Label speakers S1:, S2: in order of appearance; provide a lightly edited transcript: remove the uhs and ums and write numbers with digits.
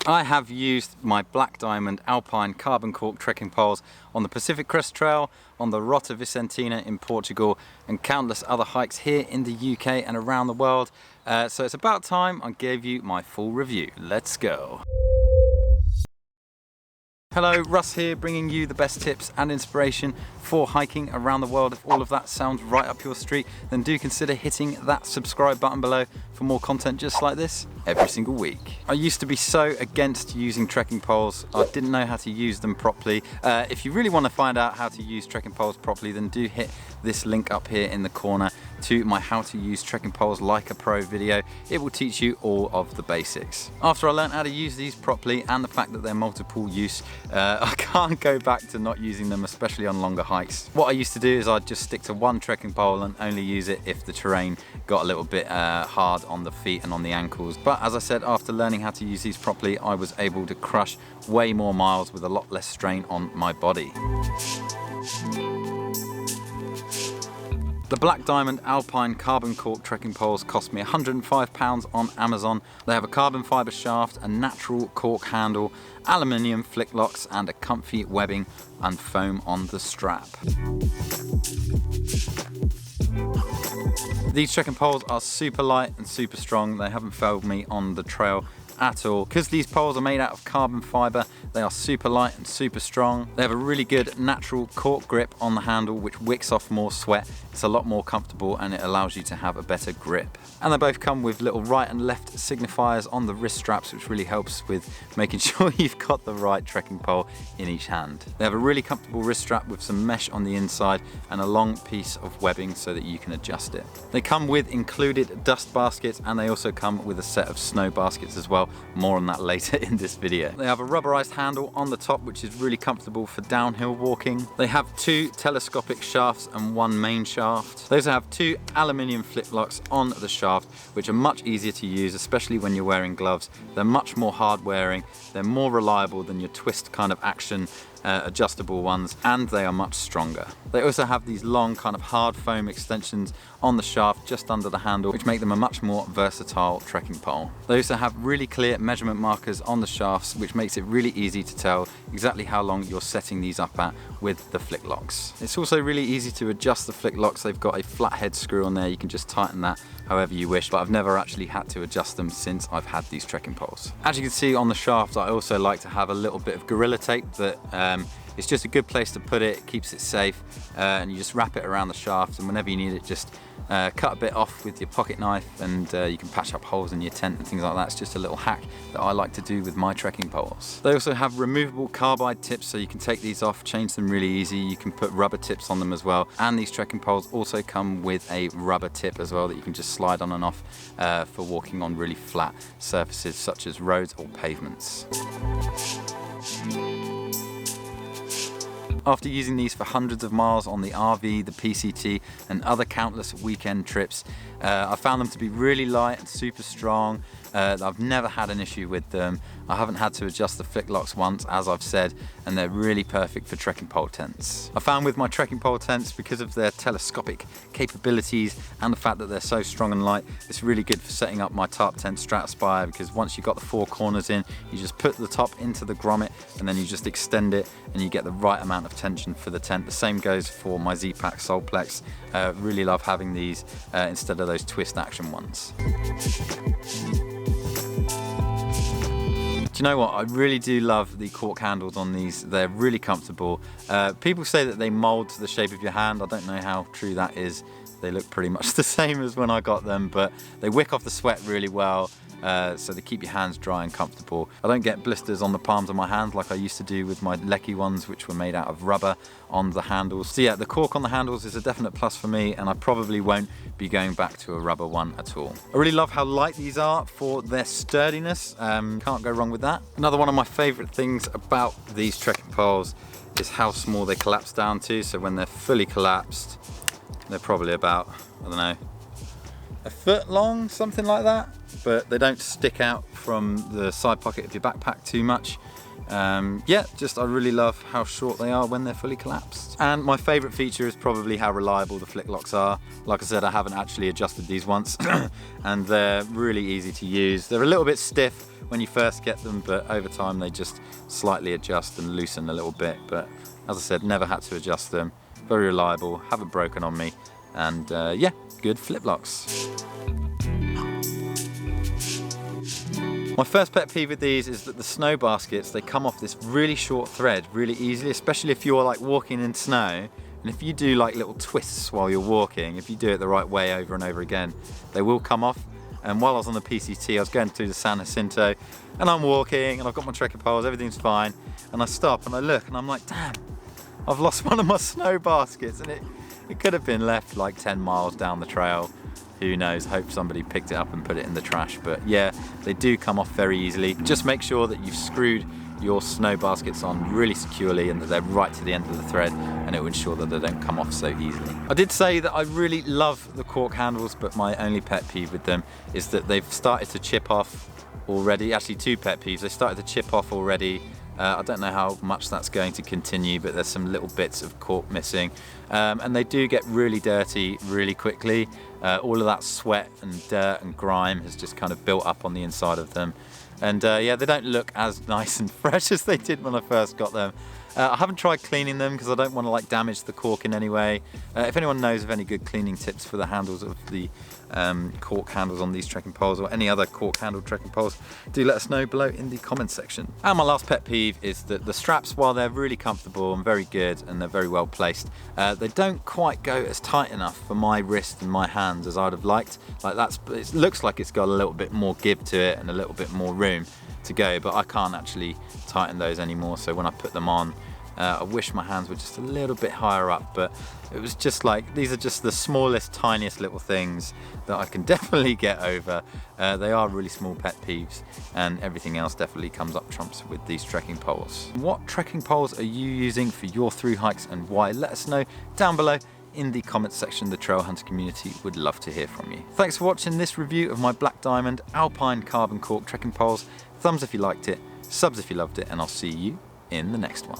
S1: I have used my Black Diamond Alpine Carbon Cork trekking poles on the Pacific Crest Trail, on the Rota Vicentina in Portugal, and countless other hikes here in the UK and around the world. So it's about time I gave you my full review. Let's go. Hello, Russ here, bringing you the best tips and inspiration for hiking around the world. If all of that sounds right up your street, then do consider hitting that subscribe button below for more content just like this every single week. I used to be so against using trekking poles. I didn't know how to use them properly. If you really want to find out how to use trekking poles properly, then do hit this link up here in the corner to my how to use trekking poles like a pro video. It will teach you all of the basics. After I learned how to use these properly and the fact that they're multiple use, I can't go back to not using them, especially on longer hikes. What I used to do is I'd just stick to one trekking pole and only use it if the terrain got a little bit hard on the feet and on the ankles. But as I said, after learning how to use these properly, I was able to crush way more miles with a lot less strain on my body. The Black Diamond Alpine Carbon Cork trekking poles cost me £105 on Amazon. They have a carbon fibre shaft, a natural cork handle, aluminium flick locks and a comfy webbing and foam on the strap. These trekking poles are super light and super strong. They haven't failed me on the trail at all. Because these poles are made out of carbon fibre, they are super light and super strong. They have a really good natural cork grip on the handle which wicks off more sweat. It's a lot more comfortable and it allows you to have a better grip. And they both come with little right and left signifiers on the wrist straps, which really helps with making sure you've got the right trekking pole in each hand. They have a really comfortable wrist strap with some mesh on the inside and a long piece of webbing so that you can adjust it. They come with included dust baskets and they also come with a set of snow baskets as well. More on that later in this video. They have a rubberized handle on the top which is really comfortable for downhill walking. They have two telescopic shafts and one main shaft. They also have two aluminium flip locks on the shaft which are much easier to use, especially when you're wearing gloves. They're much more hard wearing, they're more reliable than your twist kind of action adjustable ones, and they are much stronger. They also have these long kind of hard foam extensions on the shaft just under the handle which make them a much more versatile trekking pole. They also have really clear measurement markers on the shafts which makes it really easy to tell exactly how long you're setting these up at with the flick locks. It's also really easy to adjust the flick locks. They've got a flathead screw on there, you can just tighten that however you wish, but I've never actually had to adjust them since I've had these trekking poles. As you can see on the shaft, I also like to have a little bit of Gorilla Tape that it's just a good place to put it, keeps it safe, and you just wrap it around the shaft, and whenever you need it, just cut a bit off with your pocket knife, and you can patch up holes in your tent and things like that. It's just a little hack that I like to do with my trekking poles. They also have removable carbide tips, so you can take these off, change them really easy. You can put rubber tips on them as well, and these trekking poles also come with a rubber tip as well that you can just slide on and off for walking on really flat surfaces such as roads or pavements. After using these for hundreds of miles on the RV, the PCT and other countless weekend trips, I found them to be really light and super strong. I've never had an issue with them. I haven't had to adjust the flick locks once, as I've said, and they're really perfect for trekking pole tents. I found with my trekking pole tents, because of their telescopic capabilities and the fact that they're so strong and light, it's really good for setting up my tarp tent Strataspire, because once you've got the four corners in, you just put the top into the grommet and then you just extend it and you get the right amount of tension for the tent. The same goes for my Z-Pack Solplex. Really love having these instead of those twist action ones. Do you know what? I really do love the cork handles on these. They're really comfortable. People say that they mold to the shape of your hand. I don't know how true that is. They look pretty much the same as when I got them, but they wick off the sweat really well. So they keep your hands dry and comfortable. I don't get blisters on the palms of my hands like I used to do with my Lecky ones, which were made out of rubber on the handles. So yeah, the cork on the handles is a definite plus for me, and I probably won't be going back to a rubber one at all. I really love how light these are for their sturdiness. Can't go wrong with that. Another one of my favorite things about these trekking poles is how small they collapse down to. So when they're fully collapsed, they're probably about, I don't know, a foot long, something like that, but they don't stick out from the side pocket of your backpack too much. Yeah, just I really love how short they are when they're fully collapsed. And my favourite feature is probably how reliable the flick locks are. Like I said, I haven't actually adjusted these once and they're really easy to use. They're a little bit stiff when you first get them, but over time they just slightly adjust and loosen a little bit. But as I said, never had to adjust them. Very reliable, haven't broken on me, and yeah, good flip locks. My first pet peeve with these is that the snow baskets, they come off this really short thread really easily, especially if you're like walking in snow. And if you do like little twists while you're walking, if you do it the right way over and over again, they will come off. And while I was on the PCT, I was going through the San Jacinto and I'm walking and I've got my trekking poles, everything's fine. And I stop and I look and I'm like, damn, I've lost one of my snow baskets. And it could have been left like 10 miles down the trail. Who knows, hope somebody picked it up and put it in the trash. But yeah, they do come off very easily. Just make sure that you've screwed your snow baskets on really securely and that they're right to the end of the thread, and it will ensure that they don't come off so easily. I did say that I really love the Cork handles, but my only pet peeve with them is that they've started to chip off already. Actually, two pet peeves. They started to chip off already. I don't know how much that's going to continue, but there's some little bits of cork missing. And they do get really dirty really quickly. All of that sweat and dirt and grime has just kind of built up on the inside of them. And yeah, they don't look as nice and fresh as they did when I first got them. I haven't tried cleaning them because I don't want to like damage the cork in any way. If anyone knows of any good cleaning tips for the handles of the cork handles on these trekking poles or any other cork handled trekking poles, do let us know below in the comments section. And my last pet peeve is that the straps, while they're really comfortable and very good and they're very well placed, they don't quite go as tight enough for my wrist and my hands as I'd have liked. Like it looks like it's got a little bit more give to it and a little bit more room to go, but I can't actually tighten those anymore. So when I put them on, I wish my hands were just a little bit higher up, but it was just like, these are just the smallest, tiniest little things that I can definitely get over. They are really small pet peeves, and everything else definitely comes up trumps with these trekking poles. What trekking poles are you using for your through hikes and why? Let us know down below in the comments section. The trail hunter community would love to hear from you. Thanks for watching this review of my Black Diamond Alpine Carbon Cork trekking poles. Thumbs if you liked it, subs if you loved it, and I'll see you in the next one.